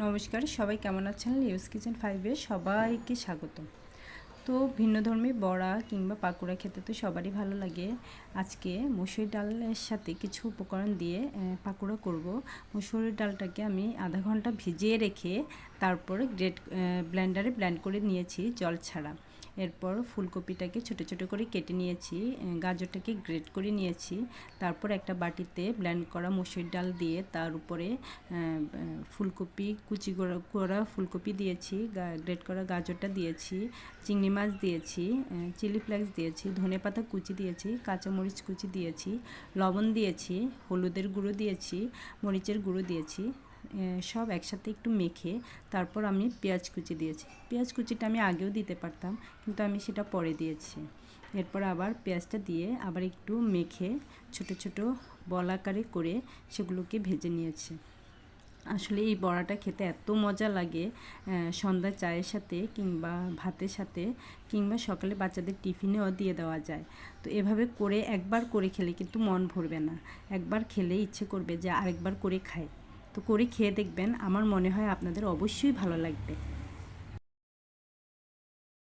নমস্কার, সবাই কেমন আছেন? লিওস কিচেন 5-এ সবাইকে স্বাগত। তো ভিন্নধর্মী বড়া কিংবা পাকোড়া খেতে তো সবারই ভালো লাগে। আজকে মসুর ডালের সাথে কিছু উপকরণ দিয়ে পাকোড়া করব। মসুরের ডালটাকে আমি আধা ঘন্টা ভিজিয়ে রেখে তারপরে ব্লেন্ডারে ব্লেন্ড করে নিয়েছি জল ছাড়া। এরপর ফুলকপিটাকে ছোট ছোট করে কেটে নিয়েছি, গাজরটাকে গ্রেট করে নিয়েছি। তারপর একটা বাটিতে ব্লেন্ড করা মসুর ডাল দিয়ে তার উপরে ফুলকপি কুচি করা ফুলকপি দিয়েছি, গ্রেট করা গাজরটা দিয়েছি, চিংড়ি মাছ দিয়েছি, চিলি ফ্লেক্স দিয়েছি, ধনেপাতা কুচি দিয়েছি, কাঁচামরিচ কুচি দিয়েছি, লবণ দিয়েছি, হলুদের গুঁড়ো দিয়েছি, মরিচের গুঁড়ো দিয়েছি। সব একসাথে একটু মেখে তারপর আমি পেঁয়াজ কুচি দিয়েছি। পেঁয়াজ কুচিটা আমি আগেও দিতে পারতাম, কিন্তু আমি সেটা পরে দিয়েছি। এরপর আবার পেঁয়াজটা দিয়ে আবার একটু মেখে ছোট ছোট বল আকারে করে সেগুলোকে ভেজে নিয়েছি। আসলে এই বড়াটা খেতে এত মজা লাগে, সন্ধ্যা চায়ের সাথে কিংবা ভাতের সাথে কিংবা সকালে বাচ্চাদের টিফিনেও দিয়ে দেওয়া যায়। তো এভাবে করে একবার করে খেলে কিন্তু মন ভরবে না, একবার খেলে ইচ্ছে করবে যে আরেকবার করে খাই। তো করে খেয়ে দেখবেন, আমার মনে হয় আপনাদের অবশ্যই ভালো লাগবে।